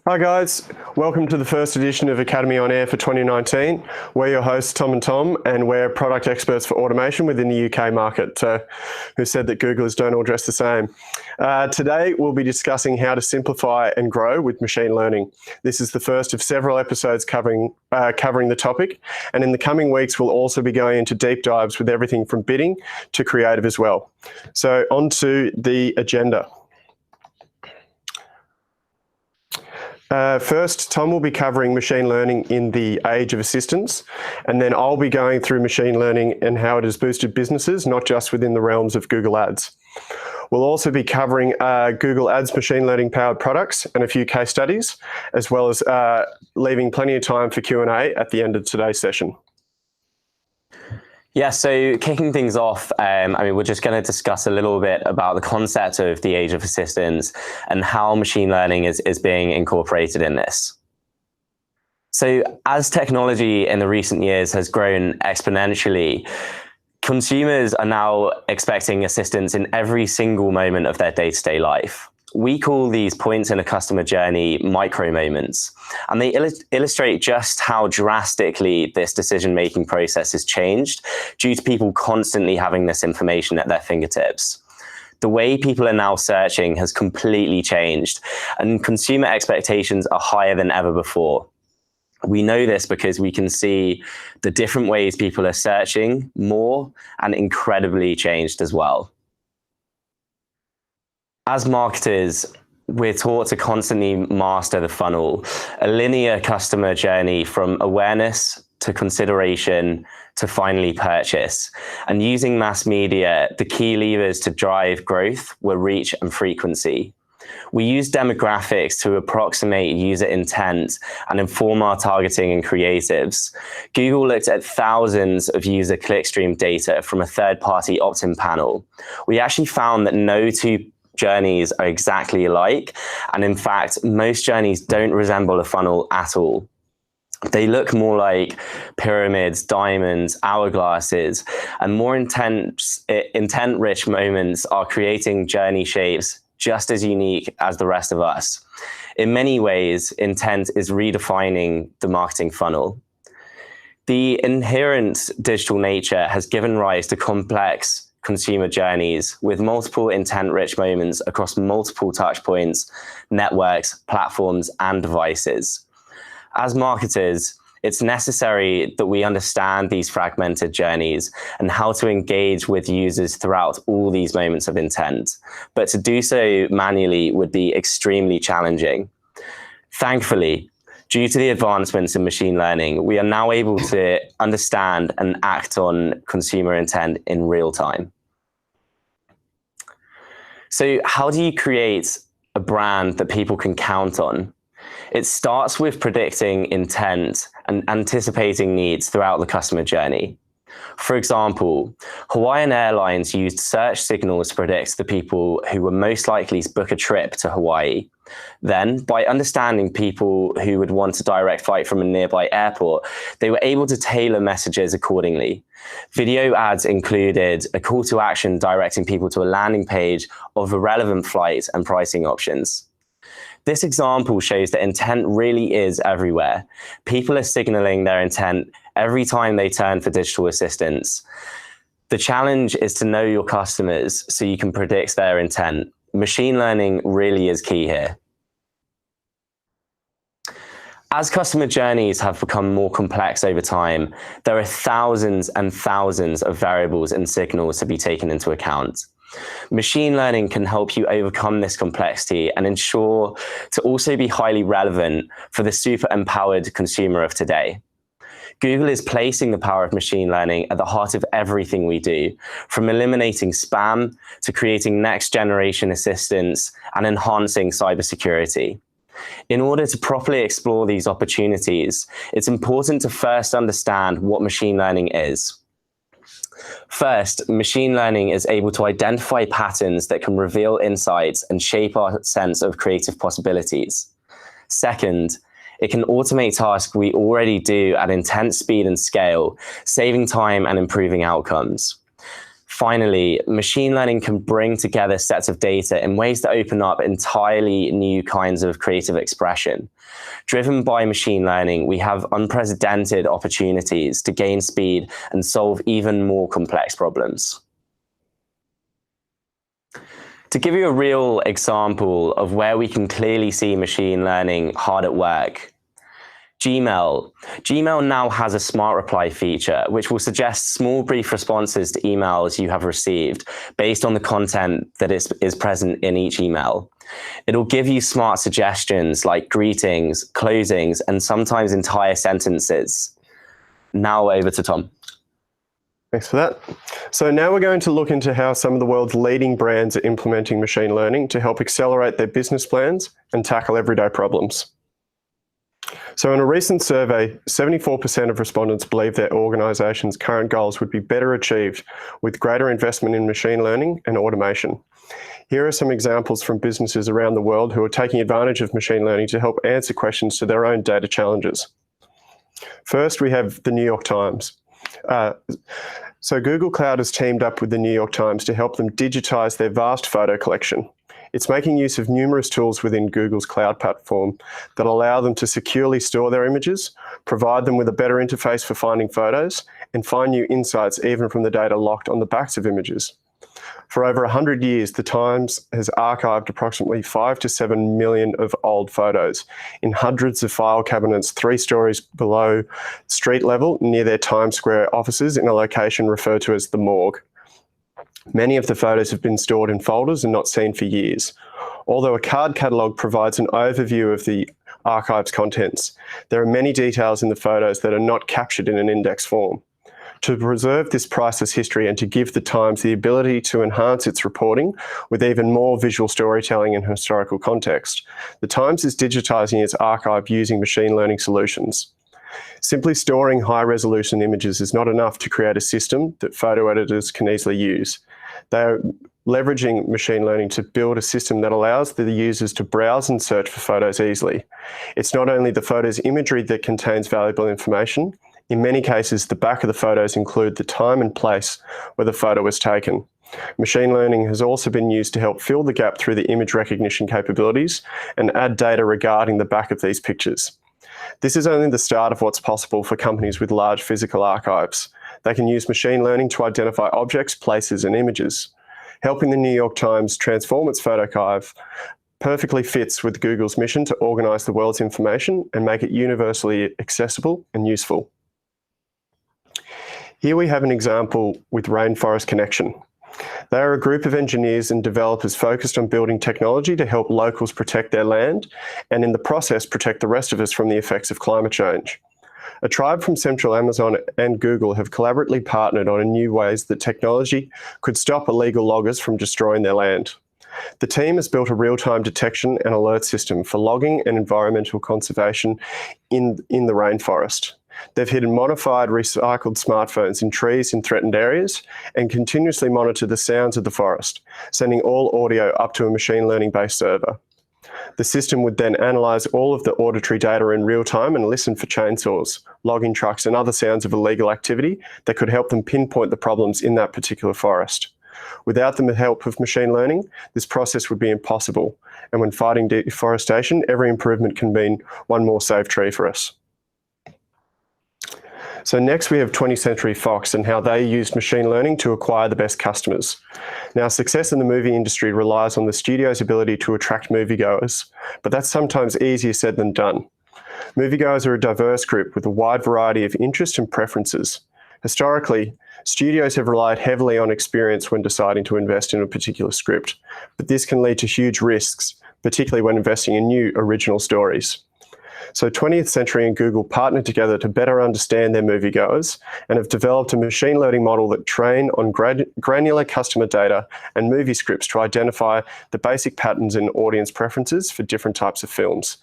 Hi guys, welcome to the first edition of Academy on Air for 2019. We're your hosts Tom and Tom, and we're product experts for automation within the UK market. Who said that Googlers don't all dress the same? Today we'll be discussing how to simplify and grow with machine learning. This is the first of several episodes covering the topic, and in the coming weeks we'll also be going into deep dives with everything from bidding to creative as well. So on to the agenda. First, Tom will be covering machine learning in the age of assistance, and then I'll be going through machine learning and how it has boosted businesses, not just within the realms of Google Ads. We'll also be covering Google Ads machine learning powered products and a few case studies, as well as leaving plenty of time for Q&A at the end of today's session. Yeah, so kicking things off, we're just going to discuss a little bit about the concept of the age of assistance and how machine learning is being incorporated in this. So as technology in the recent years has grown exponentially, consumers are now expecting assistance in every single moment of their day-to-day life. We call these points in a customer journey micro moments, and they illustrate just how drastically this decision-making process has changed due to people constantly having this information at their fingertips. The way people are now searching has completely changed, and consumer expectations are higher than ever before. We know this because we can see the different ways people are searching more and incredibly changed as well. As marketers, we're taught to constantly master the funnel, a linear customer journey from awareness to consideration to finally purchase. And using mass media, the key levers to drive growth were reach and frequency. We use demographics to approximate user intent and inform our targeting and creatives. Google looked at thousands of user clickstream data from a third-party opt-in panel. We actually found that no two journeys are exactly alike, and in fact most journeys don't resemble a funnel at all. They look more like pyramids, diamonds, hourglasses, and more intent-rich moments are creating journey shapes just as unique as the rest of us. In many ways, intent is redefining the marketing funnel. The inherent digital nature has given rise to complex consumer journeys with multiple intent-rich moments across multiple touch points, networks, platforms, and devices. As marketers, it's necessary that we understand these fragmented journeys and how to engage with users throughout all these moments of intent. But to do so manually would be extremely challenging. Thankfully, due to the advancements in machine learning, we are now able to understand and act on consumer intent in real time. So how do you create a brand that people can count on? It starts with predicting intent and anticipating needs throughout the customer journey. For example, Hawaiian Airlines used search signals to predict the people who were most likely to book a trip to Hawaii. Then, by understanding people who would want a direct flight from a nearby airport, they were able to tailor messages accordingly. Video ads included a call to action directing people to a landing page of a relevant flight and pricing options. This example shows that intent really is everywhere. People are signaling their intent every time they turn for digital assistance. The challenge is to know your customers so you can predict their intent. Machine learning really is key here. As customer journeys have become more complex over time, there are thousands and thousands of variables and signals to be taken into account. Machine learning can help you overcome this complexity and ensure to also be highly relevant for the super empowered consumer of today. Google is placing the power of machine learning at the heart of everything we do, from eliminating spam to creating next generation assistance and enhancing cybersecurity. In order to properly explore these opportunities, it's important to first understand what machine learning is. First, machine learning is able to identify patterns that can reveal insights and shape our sense of creative possibilities. Second, it can automate tasks we already do at intense speed and scale, saving time and improving outcomes. Finally, machine learning can bring together sets of data in ways that open up entirely new kinds of creative expression. Driven by machine learning, we have unprecedented opportunities to gain speed and solve even more complex problems. To give you a real example of where we can clearly see machine learning hard at work, Gmail now has a smart reply feature, which will suggest small brief responses to emails you have received based on the content that is present in each email. It'll give you smart suggestions like greetings, closings, and sometimes entire sentences. Now over to Tom. Thanks for that. So now we're going to look into how some of the world's leading brands are implementing machine learning to help accelerate their business plans and tackle everyday problems. So in a recent survey, 74% of respondents believe their organisation's current goals would be better achieved with greater investment in machine learning and automation. Here are some examples from businesses around the world who are taking advantage of machine learning to help answer questions to their own data challenges. First, we have the New York Times. So Google Cloud has teamed up with the New York Times to help them digitize their vast photo collection. It's making use of numerous tools within Google's cloud platform that allow them to securely store their images, provide them with a better interface for finding photos, and find new insights even from the data locked on the backs of images. For over 100 years, the Times has archived approximately 5 to 7 million of old photos in hundreds of file cabinets 3 stories below street level near their Times Square offices in a location referred to as the morgue. Many of the photos have been stored in folders and not seen for years. Although a card catalogue provides an overview of the archive's contents, there are many details in the photos that are not captured in an index form. To preserve this priceless history and to give the Times the ability to enhance its reporting with even more visual storytelling and historical context, the Times is digitising its archive using machine learning solutions. Simply storing high-resolution images is not enough to create a system that photo editors can easily use. They are leveraging machine learning to build a system that allows the users to browse and search for photos easily. It's not only the photo's imagery that contains valuable information. In many cases, the back of the photos include the time and place where the photo was taken. Machine learning has also been used to help fill the gap through the image recognition capabilities and add data regarding the back of these pictures. This is only the start of what's possible for companies with large physical archives. They can use machine learning to identify objects, places, and images. Helping the New York Times transform its photo archive perfectly fits with Google's mission to organise the world's information and make it universally accessible and useful. Here we have an example with Rainforest Connection. They are a group of engineers and developers focused on building technology to help locals protect their land and in the process protect the rest of us from the effects of climate change. A tribe from Central Amazon and Google have collaboratively partnered on new ways that technology could stop illegal loggers from destroying their land. The team has built a real-time detection and alert system for logging and environmental conservation in the rainforest. They've hidden modified recycled smartphones in trees in threatened areas and continuously monitor the sounds of the forest, sending all audio up to a machine learning-based server. The system would then analyse all of the auditory data in real time and listen for chainsaws, logging trucks and other sounds of illegal activity that could help them pinpoint the problems in that particular forest. Without the help of machine learning, this process would be impossible. And when fighting deforestation, every improvement can mean one more saved tree for us. So next we have 20th Century Fox and how they used machine learning to acquire the best customers. Now, success in the movie industry relies on the studio's ability to attract moviegoers, but that's sometimes easier said than done. Moviegoers are a diverse group with a wide variety of interests and preferences. Historically, studios have relied heavily on experience when deciding to invest in a particular script, but this can lead to huge risks, particularly when investing in new original stories. So 20th Century and Google partnered together to better understand their moviegoers and have developed a machine learning model that train on granular customer data and movie scripts to identify the basic patterns in audience preferences for different types of films.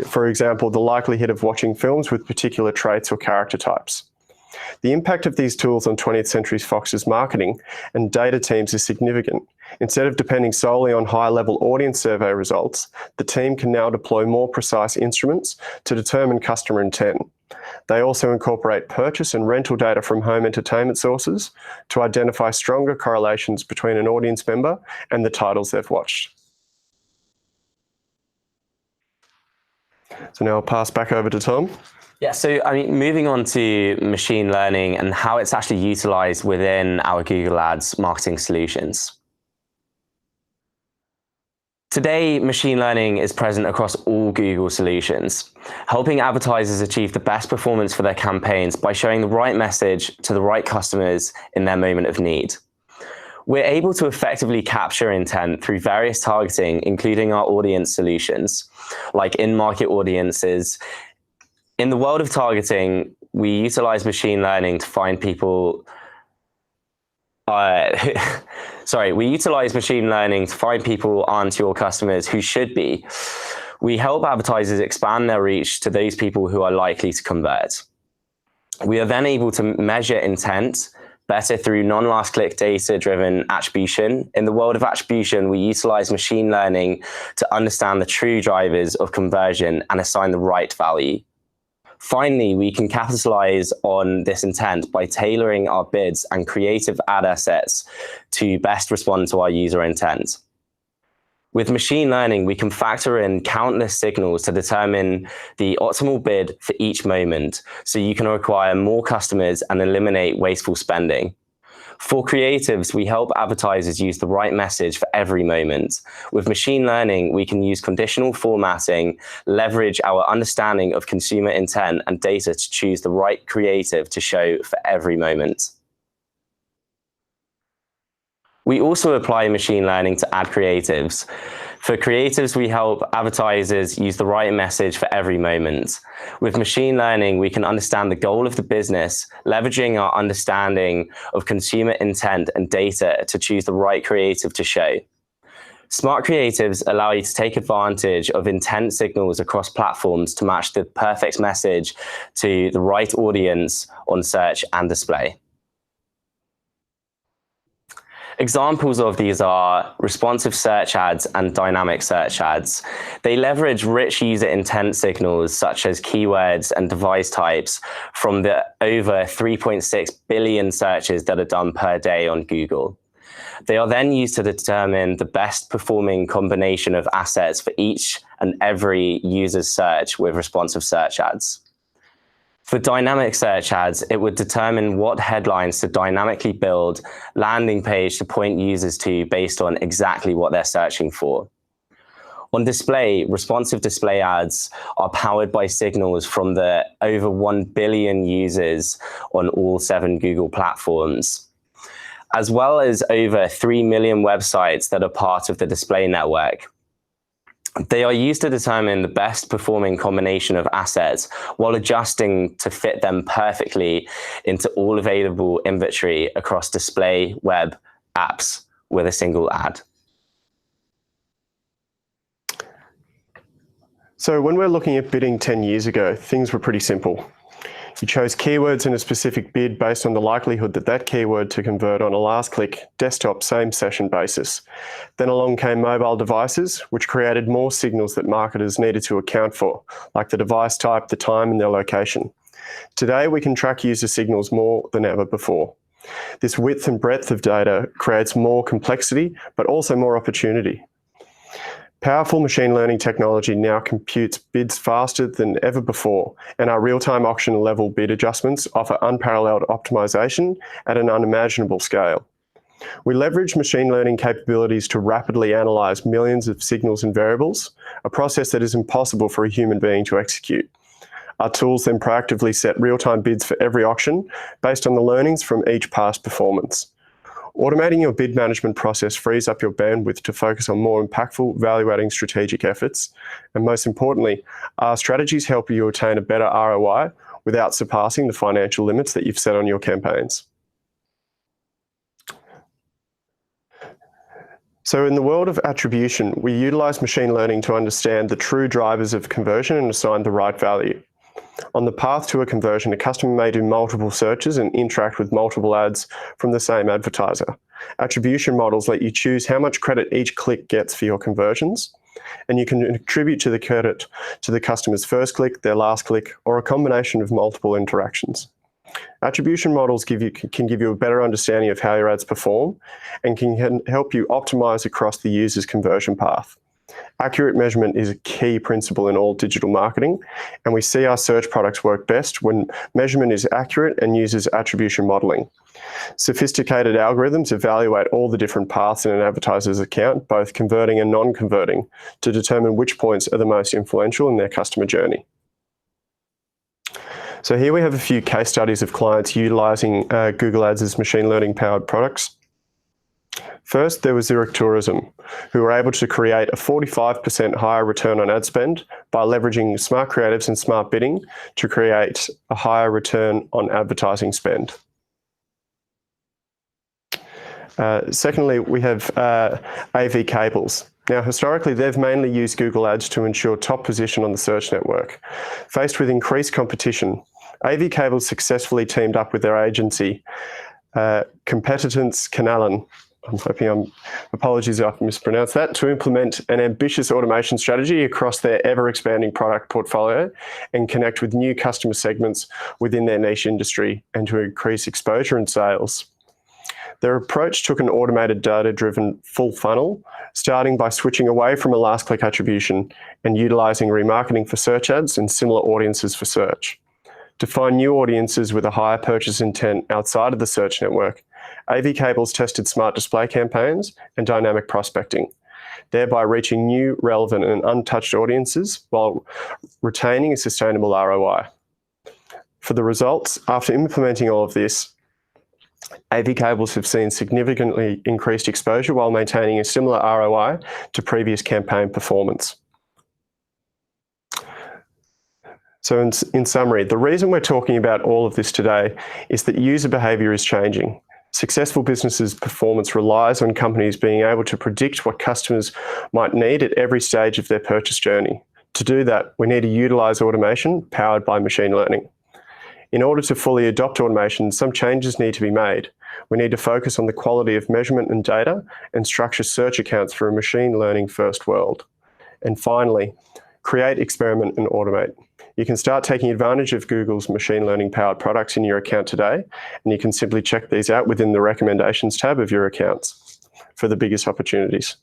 For example, the likelihood of watching films with particular traits or character types. The impact of these tools on 20th Century Fox's marketing and data teams is significant. Instead of depending solely on high-level audience survey results, the team can now deploy more precise instruments to determine customer intent. They also incorporate purchase and rental data from home entertainment sources to identify stronger correlations between an audience member and the titles they've watched. So now I'll pass back over to Tom. Yeah, so moving on to machine learning and how it's actually utilized within our Google Ads marketing solutions. Today, machine learning is present across all Google solutions, helping advertisers achieve the best performance for their campaigns by showing the right message to the right customers in their moment of need. We're able to effectively capture intent through various targeting, including our audience solutions, like in-market audiences. In the world of targeting, we utilize machine learning to find people we utilize machine learning to find people aren't your customers who should be. We help advertisers expand their reach to those people who are likely to convert. We are then able to measure intent better through non-last click data-driven attribution. In the world of attribution, we utilize machine learning to understand the true drivers of conversion and assign the right value. Finally, we can capitalize on this intent by tailoring our bids and creative ad assets to best respond to our user intent. With machine learning, we can factor in countless signals to determine the optimal bid for each moment, so you can acquire more customers and eliminate wasteful spending. For creatives, we help advertisers use the right message for every moment. With machine learning, we can use conditional formatting, leverage our understanding of consumer intent and data to choose the right creative to show for every moment. We also apply machine learning to ad creatives. For creatives, we help advertisers use the right message for every moment. With machine learning, we can understand the goal of the business, leveraging our understanding of consumer intent and data to choose the right creative to show. Smart creatives allow you to take advantage of intent signals across platforms to match the perfect message to the right audience on search and display. Examples of these are responsive search ads and dynamic search ads. They leverage rich user intent signals such as keywords and device types from the over 3.6 billion searches that are done per day on Google. They are then used to determine the best performing combination of assets for each and every user's search with responsive search ads. For dynamic search ads, it would determine what headlines to dynamically build landing page to point users to based on exactly what they're searching for. On display, responsive display ads are powered by signals from the over 1 billion users on all 7 Google platforms, as well as over 3 million websites that are part of the display network. They are used to determine the best performing combination of assets while adjusting to fit them perfectly into all available inventory across display, web, apps with a single ad. So when we're looking at bidding 10 years ago, things were pretty simple. You chose keywords in a specific bid based on the likelihood that that keyword to convert on a last click desktop same session basis. Then along came mobile devices, which created more signals that marketers needed to account for, like the device type, the time, and their location. Today, we can track user signals more than ever before. This width and breadth of data creates more complexity, but also more opportunity. Powerful machine learning technology now computes bids faster than ever before, and our real-time auction level bid adjustments offer unparalleled optimization at an unimaginable scale. We leverage machine learning capabilities to rapidly analyze millions of signals and variables, a process that is impossible for a human being to execute. Our tools then proactively set real-time bids for every auction based on the learnings from each past performance. Automating your bid management process frees up your bandwidth to focus on more impactful, value-adding strategic efforts. And most importantly, our strategies help you attain a better ROI without surpassing the financial limits that you've set on your campaigns. So in the world of attribution, we utilize machine learning to understand the true drivers of conversion and assign the right value. On the path to a conversion, a customer may do multiple searches and interact with multiple ads from the same advertiser. Attribution models let you choose how much credit each click gets for your conversions. and you can contribute to the credit to the customer's first click, their last click, or a combination of multiple interactions. Attribution models can give you a better understanding of how your ads perform and can help you optimize across the user's conversion path. Accurate measurement is a key principle in all digital marketing, and we see our search products work best when measurement is accurate and uses attribution modeling. Sophisticated algorithms evaluate all the different paths in an advertiser's account, both converting and non-converting, to determine which points are the most influential in their customer journey. So here we have a few case studies of clients utilising Google Ads' machine learning powered products. First, there was Zurich Tourism, who were able to create a 45% higher return on ad spend by leveraging smart creatives and smart bidding to create a higher return on advertising spend. Secondly, we have AV Cables. Now, historically, they've mainly used Google Ads to ensure top position on the search network. Faced with increased competition, AV Cables successfully teamed up with their agency, Competence Kanalen. Apologies if I've mispronounced that, to implement an ambitious automation strategy across their ever-expanding product portfolio and connect with new customer segments within their niche industry and to increase exposure and sales. Their approach took an automated data-driven full funnel, starting by switching away from a last-click attribution and utilising remarketing for search ads and similar audiences for search. To find new audiences with a higher purchase intent outside of the search network, AV Cables tested smart display campaigns and dynamic prospecting, thereby reaching new, relevant and untouched audiences while retaining a sustainable ROI. For the results, after implementing all of this, AV Cables have seen significantly increased exposure while maintaining a similar ROI to previous campaign performance. So in summary, the reason we're talking about all of this today is that user behaviour is changing. Successful businesses' performance relies on companies being able to predict what customers might need at every stage of their purchase journey. To do that, we need to utilise automation powered by machine learning. In order to fully adopt automation, some changes need to be made. We need to focus on the quality of measurement and data and structure search accounts for a machine learning first world. And finally, create, experiment and automate. You can start taking advantage of Google's machine learning powered products in your account today, and you can simply check these out within the recommendations tab of your accounts for the biggest opportunities.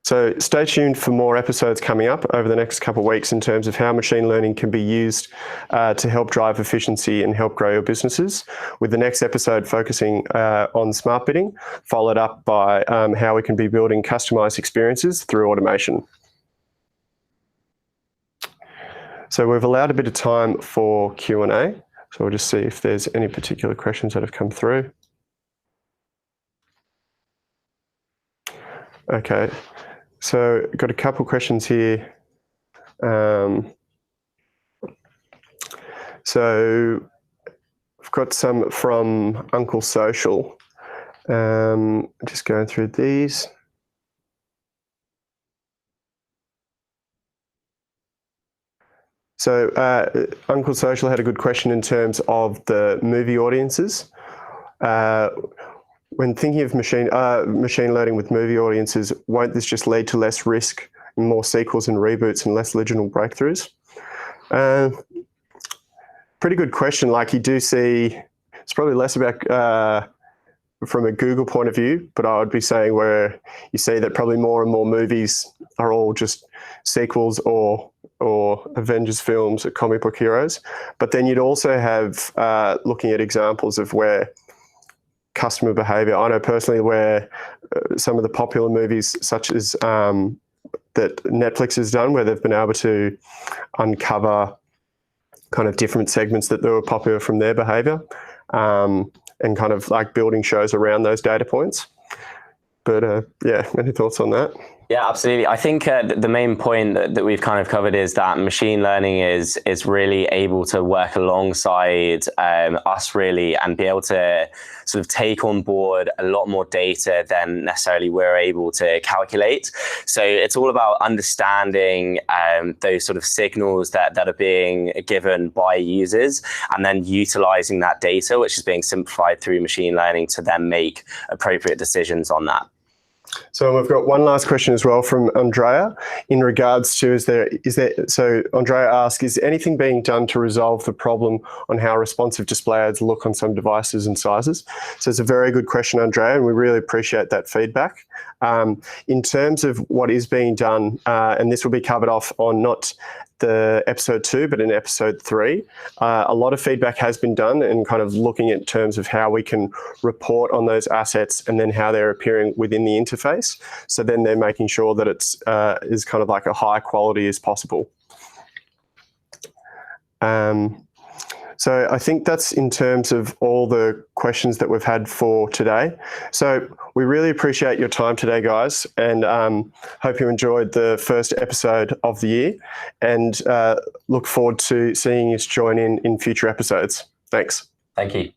So stay tuned for more episodes coming up over the next couple of weeks in terms of how machine learning can be used to help drive efficiency and help grow your businesses, with the next episode focusing on smart bidding, followed up by how we can be building customized experiences through automation. So we've allowed a bit of time for Q&A. So we'll just see if there's any particular questions that have come through. Okay, so got a couple questions here. So I've got some from Uncle Social. Just going through these. So Uncle Social had a good question in terms of the movie audiences. When thinking of machine learning with movie audiences, won't this just lead to less risk and more sequels and reboots and less original breakthroughs? Pretty good question. Like, you do see, it's probably less about from a Google point of view, but I would be saying where you see that probably more and more movies are all just sequels or Avengers films or comic book heroes. But then you'd also have looking at examples of where customer behavior, I know personally where some of the popular movies such as that Netflix has done, where they've been able to uncover kind of different segments that were popular from their behavior, and kind of like building shows around those data points. But yeah, any thoughts on that? Yeah, absolutely. I think the main point that we've kind of covered is that machine learning is really able to work alongside us really, and be able to sort of take on board a lot more data than necessarily we're able to calculate. So it's all about understanding those sort of signals that are being given by users, and then utilizing that data, which is being simplified through machine learning, to then make appropriate decisions on that. So we've got one last question as well from Andrea in regards to so Andrea asks, is anything being done to resolve the problem on how responsive display ads look on some devices and sizes? So it's a very good question, Andrea, and we really appreciate that feedback. In terms of what is being done, and this will be covered off on not the episode 2, but in episode 3, a lot of feedback has been done and kind of looking at terms of how we can report on those assets and then how they're appearing within the interface. So then they're making sure that it's is kind of like a high quality as possible. So I think that's in terms of all the questions that we've had for today. So we really appreciate your time today, guys, and hope you enjoyed the first episode of the year, and look forward to seeing you join in future episodes. Thanks. Thank you.